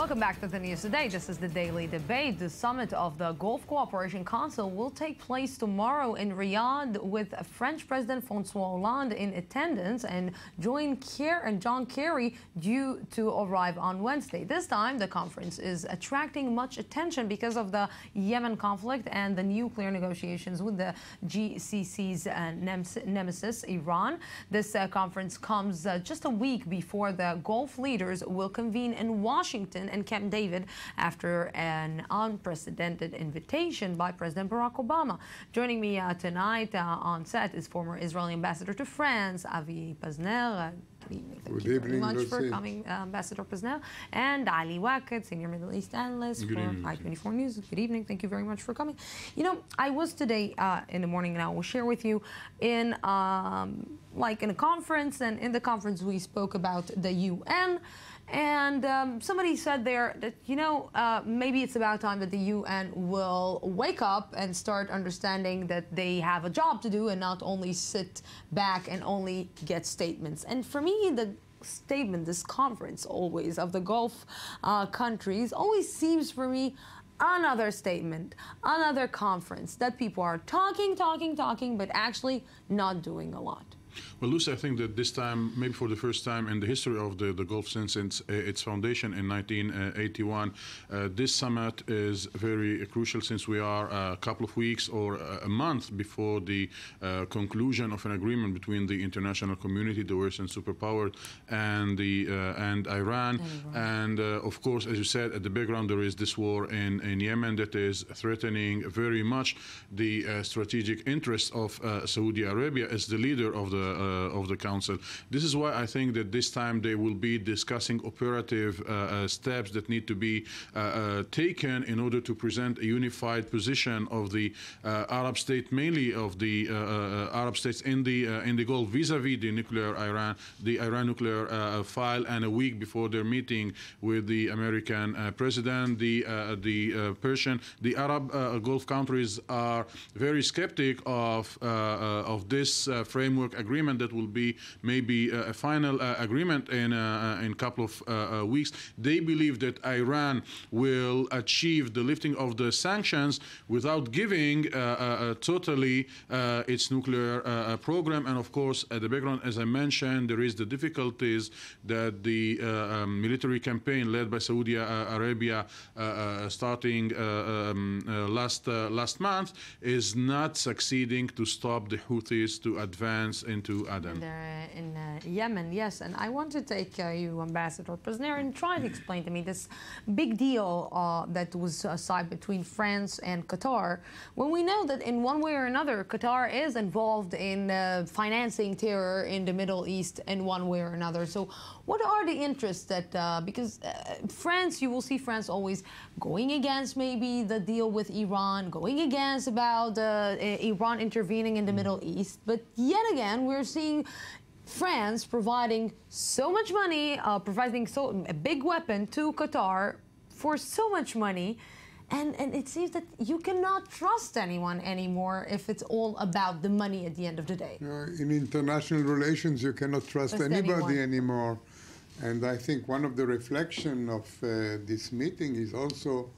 Welcome back to the news today. This is the Daily Debate. The summit of the Gulf Cooperation Council will take place tomorrow in Riyadh with French President François Hollande in attendance and John Kerry due to arrive on Wednesday. This time, the conference is attracting much attention because of the Yemen conflict and the nuclear negotiations with the GCC's nemesis, Iran. This conference comes just a week before the Gulf leaders will convene in Washington and Camp David after an unprecedented invitation by President Barack Obama. Joining me tonight on set is former Israeli ambassador to France, Avi Pazner. Good evening. Thank you very much for coming, Ambassador Pazner. And Ali Waked, senior Middle East analyst for I-24 News. Good evening. Thank you very much for coming. You know, I was today in the morning, and I will share with you in in a conference, and in the conference we spoke about the UN. And somebody said there that, you know, maybe it's about time that the UN will wake up and start understanding that they have a job to do and not only sit back and only get statements. And for me, the statement, this conference always of the Gulf countries always seems for me another statement, another conference that people are talking, but actually not doing a lot. Well, Lucy, I think that this time, maybe for the first time in the history of the Gulf since its foundation in 1981, this summit is very crucial since we are a couple of weeks or a month before the conclusion of an agreement between the international community, the Western superpower, and Iran. And of course, as you said, at the background there is this war in Yemen that is threatening very much the strategic interests of Saudi Arabia as the leader of the council. This is why I think that this time they will be discussing operative steps that need to be taken in order to present a unified position of the Arab state, mainly of the Arab states in the Gulf, vis-a-vis the Iran nuclear file, and a week before their meeting with the American president, the Arab Gulf countries are very skeptic of this framework agreement that will be maybe a final agreement in a couple of weeks. They believe that Iran will achieve the lifting of the sanctions without giving totally its nuclear program. And of course, at the background, as I mentioned, there is the difficulties that the military campaign led by Saudi Arabia starting last month is not succeeding to stop the Houthis to advance into Aden. In Yemen, yes. And I want to take you, Ambassador Pazner, and try to explain to me this big deal that was signed between France and Qatar, when we know that in one way or another, Qatar is involved in financing terror in the Middle East in one way or another. So what are the interests that, because France, you will see France always going against maybe the deal with Iran, going against about Iran intervening in the Middle East. But yet again, we're seeing France providing so much money, providing a big weapon to Qatar for so much money. And it seems that you cannot trust anyone anymore if it's all about the money at the end of the day. In international relations, you cannot trust anybody anymore. And I think one of the reflections of this meeting is also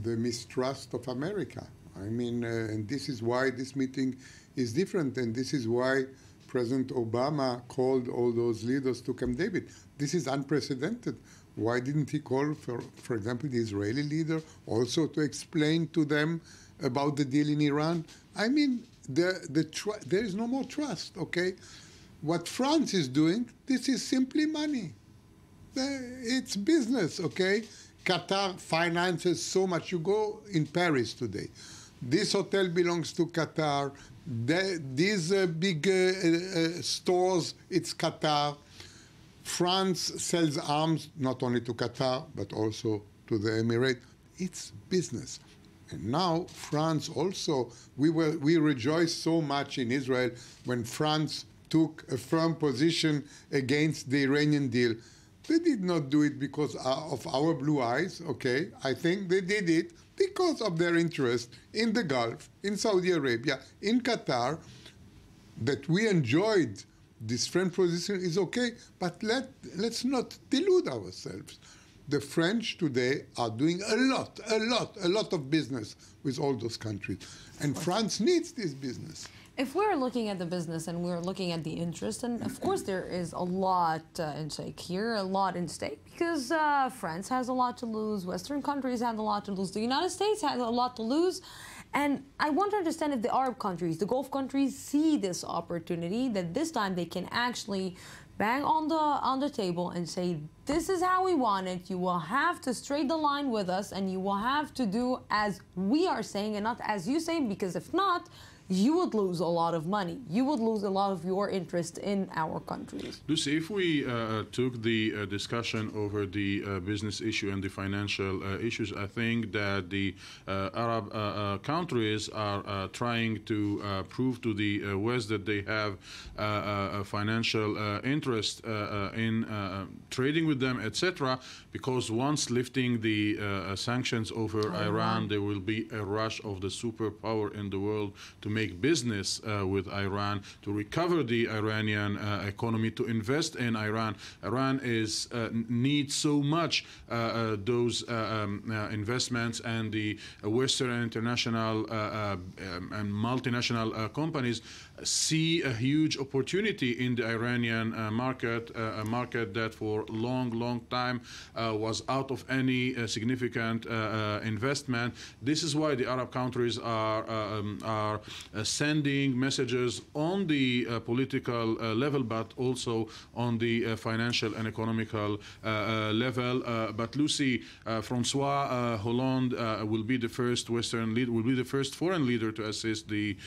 the mistrust of America. I mean, and this is why this meeting is different, and this is why President Obama called all those leaders to Camp David. This is unprecedented. Why didn't he call, for example, the Israeli leader also to explain to them about the deal in Iran? I mean, there is no more trust, okay? What France is doing, this is simply money. It's business, okay? Qatar finances so much. You go in Paris today. This hotel belongs to Qatar. These big stores, it's Qatar. France sells arms not only to Qatar, but also to the Emirates. It's business. And now France also, we rejoiced so much in Israel when France took a firm position against the Iranian deal. They did not do it because of our blue eyes, okay? I think they did it because of their interest in the Gulf, in Saudi Arabia, in Qatar, that we enjoyed this firm position is okay, but let's not delude ourselves. The French today are doing a lot of business with all those countries. And France needs this business. If we're looking at the business and we're looking at the interest, and of course there is a lot in stake here, a lot in stake, because France has a lot to lose, Western countries have a lot to lose, the United States has a lot to lose. And I want to understand if the Arab countries, the Gulf countries, see this opportunity, that this time they can actually bang on the table and say, this is how we want it. You will have to straight the line with us, and you will have to do as we are saying and not as you say, because if not, you would lose a lot of money. You would lose a lot of your interest in our countries. Lucy, if we took the discussion over the business issue and the financial issues, I think that the Arab countries are trying to prove to the West that they have a financial interest in trading with them, etc. Because once lifting the sanctions over Iran, there will be a rush of the superpower in the world to make business with Iran, to recover the Iranian economy, to invest in Iran. Iran needs so much those investments, and the Western and international and multinational companies see a huge opportunity in the Iranian market, a market that for a long time was out of any significant investment. This is why the Arab countries are sending messages on the political level, but also on the financial and economical level. But Lucy, Francois Hollande will be the first Western leader, will be the first foreign leader to assist the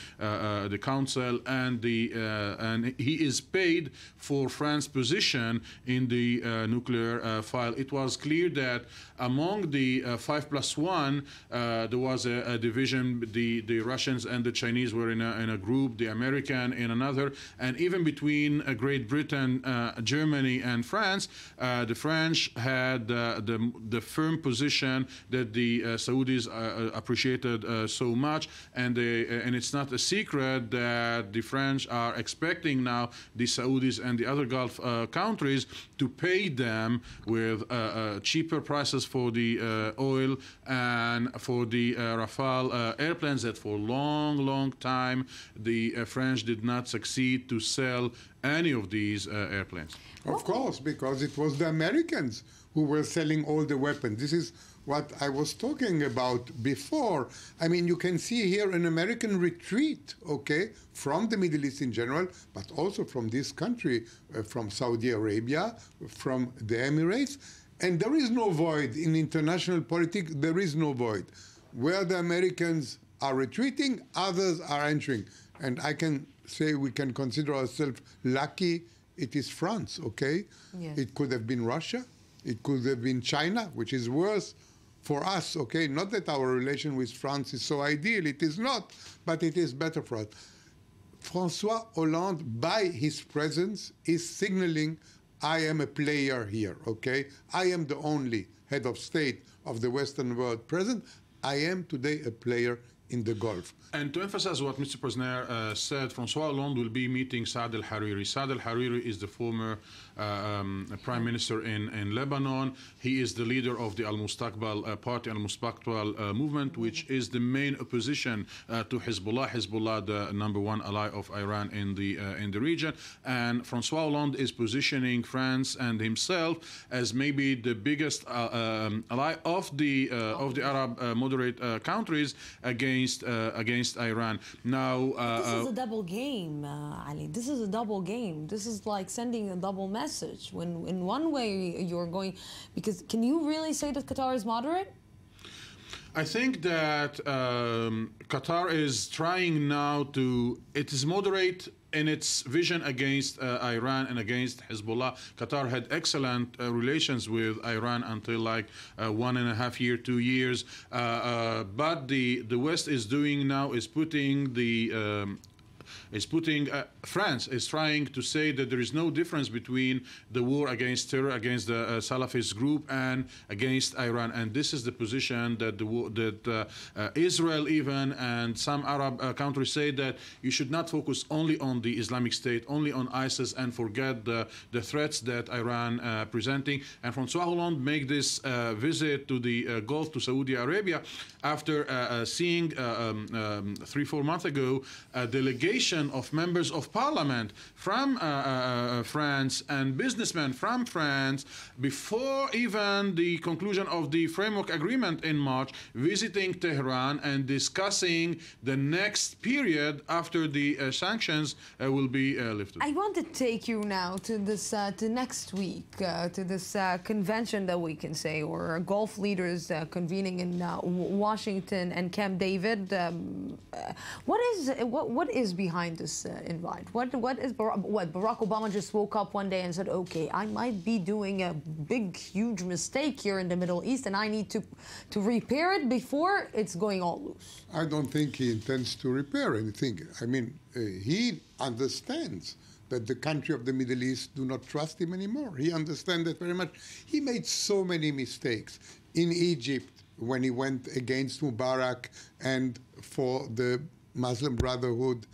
Council, and he is paid for France's position in the nuclear file. It was clear that among the 5+1, there was a division. The Russians and the Chinese were in a group, the American in another, and even between Great Britain, Germany, and France, the French had the firm position that the Saudis appreciated so much, and it's not a secret that the French are expecting now the Saudis and the other Gulf countries to pay them with cheaper prices for the oil and for the Rafale airplanes that for long time the French did not succeed to sell any of these airplanes. Of course, because it was the Americans who were selling all the weapons. This is what I was talking about before. I mean, you can see here an American retreat, okay, from the Middle East in general, but also from this country, from Saudi Arabia, from the Emirates. And there is no void in international politics. There is no void. Where the Americans are retreating, others are entering. And I can say we can consider ourselves lucky. It is France, okay? Yes. It could have been Russia. It could have been China, which is worse for us, okay? Not that our relation with France is so ideal. It is not, but it is better for us. François Hollande, by his presence, is signaling, I am a player here, okay? I am the only head of state of the Western world present. I am today a player in the Gulf. And to emphasize what Mr. Pazner said, François Hollande will be meeting Saad al-Hariri. Saad al-Hariri is the former prime minister in Lebanon. He is the leader of the Al-Mustaqbal party, Al-Mustaqbal movement, which is the main opposition to Hezbollah. Hezbollah, the #1 ally of Iran in the region. And François Hollande is positioning France and himself as maybe the biggest ally of the Arab moderate countries against Iran. Now, this is a double game, Ali. This is a double game. This is like sending a double message. When in one way you're going, because can you really say that Qatar is moderate? I think that Qatar is trying now to. It is moderate in its vision against Iran and against Hezbollah. Qatar had excellent relations with Iran until like 1.5 years, 2 years. But the West is doing now is putting the is putting, France is trying to say that there is no difference between the war against terror, against the Salafist group, and against Iran. And this is the position that Israel even and some Arab countries say, that you should not focus only on the Islamic State, only on ISIS, and forget the threats that Iran presenting. And Francois Hollande make this visit to the Gulf, to Saudi Arabia, after seeing 3-4 months ago a delegation of members of parliament from France and businessmen from France, before even the conclusion of the framework agreement in March, visiting Tehran and discussing the next period after the sanctions will be lifted. I want to take you now to this to next week, to this convention that we can say, or Gulf leaders convening in Washington and Camp David. What is behind this invite? What Barack Obama just woke up one day and said, okay, I might be doing a big, huge mistake here in the Middle East, and I need to repair it before it's going all loose. I don't think he intends to repair anything. I mean, he understands that the country of the Middle East do not trust him anymore. He understands that very much. He made so many mistakes. In Egypt, when he went against Mubarak and for the Muslim Brotherhood,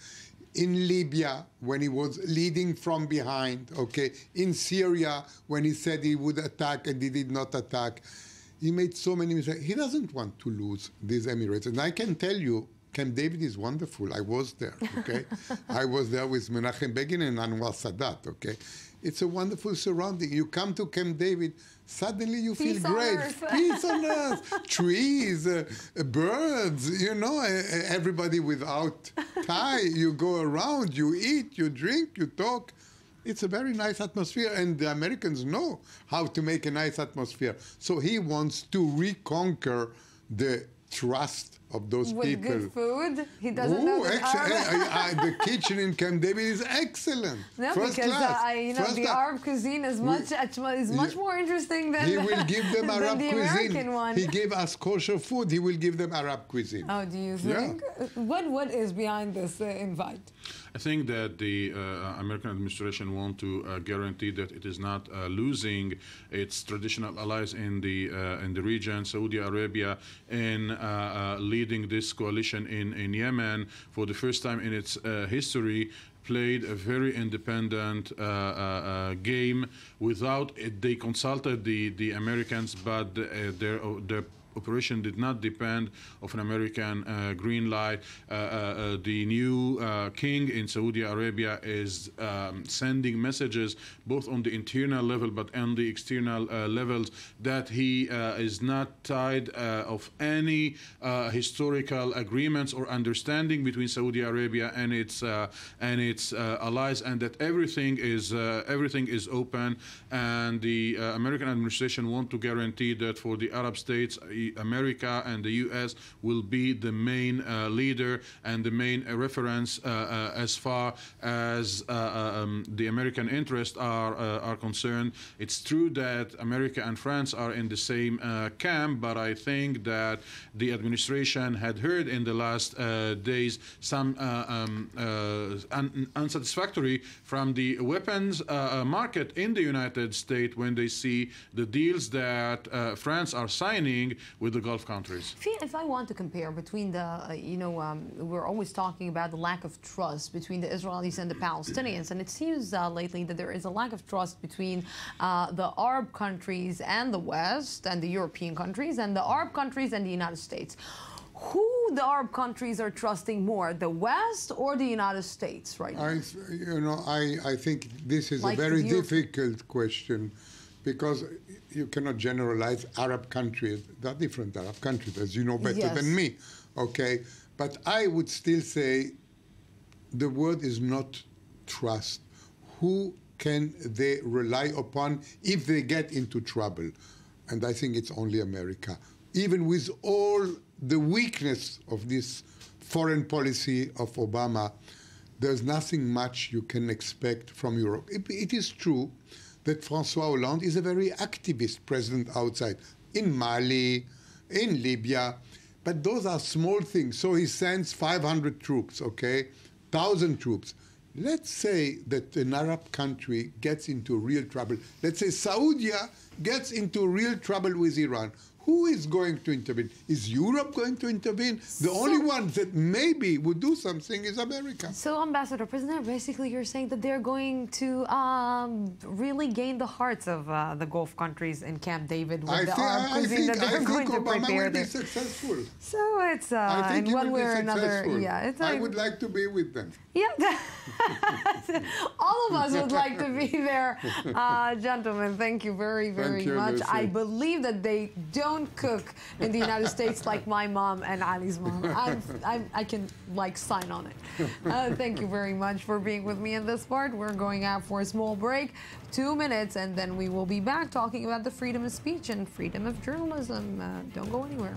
in Libya, when he was leading from behind, okay, in Syria, when he said he would attack and he did not attack. He made so many mistakes. He doesn't want to lose these Emirates. And I can tell you, Camp David is wonderful. I was there, okay? I was there with Menachem Begin and Anwar Sadat, okay? It's a wonderful surrounding. You come to Camp David, suddenly you feel great. Peace on earth. Trees, birds, you know, everybody without tie. You go around, you eat, you drink, you talk. It's a very nice atmosphere, and the Americans know how to make a nice atmosphere. So he wants to reconquer the trust of those people. With good food? He doesn't know the kitchen in Camp David is excellent. No, First because class. You know, the Arab cuisine is much more interesting than he will give them Arab the cuisine. American one. He gave us kosher food. He will give them Arab cuisine. Oh, do you think? Yeah. What is behind this invite? I think that the American administration want to guarantee that it is not losing its traditional allies in the region. Saudi Arabia in leading this coalition in Yemen for the first time in its history played a very independent game without it. They consulted the Americans, but their operation did not depend of an American green light. The new king in Saudi Arabia is sending messages both on the internal level but on the external levels that he is not tied of any historical agreements or understanding between Saudi Arabia and its allies, and that everything is open. And the American administration want to guarantee that for the Arab states, America and the U.S. will be the main leader and the main reference as far as the American interests are concerned. It's true that America and France are in the same camp, but I think that the administration had heard in the last days some unsatisfactory from the weapons market in the United States when they see the deals that France are signing with the Gulf countries. If I want to compare between the, we're always talking about the lack of trust between the Israelis and the Palestinians, and it seems lately that there is a lack of trust between the Arab countries and the West, and the European countries, and the Arab countries and the United States. Who the Arab countries are trusting more, the West or the United States right now? I think this is a very difficult question, because you cannot generalize Arab countries. There are different Arab countries, as you know better than me, okay? But I would still say the word is not trust. Who can they rely upon if they get into trouble? And I think it's only America. Even with all the weakness of this foreign policy of Obama, there's nothing much you can expect from Europe. It is true that François Hollande is a very activist president outside, in Mali, in Libya, but those are small things. So he sends 500 troops, okay, 1,000 troops. Let's say that an Arab country gets into real trouble. Let's say Saudi gets into real trouble with Iran. Who is going to intervene? Is Europe going to intervene? The only ones that maybe would do something is America. So, Ambassador, President, basically you're saying that they're going to really gain the hearts of the Gulf countries in Camp David with the Arab cuisine that they're going to prepare. Obama will be successful. So it's in one way or another. Yeah, I would like to be with them. Yeah, all of us would like to be there. Gentlemen, thank you very, very much. Lucy. I believe that they don't cook in the United States like my mom and Ali's mom. I can sign on it. Thank you very much for being with me in this part. We're going out for a small break, 2 minutes, and then we will be back talking about the freedom of speech and freedom of journalism. Don't go anywhere.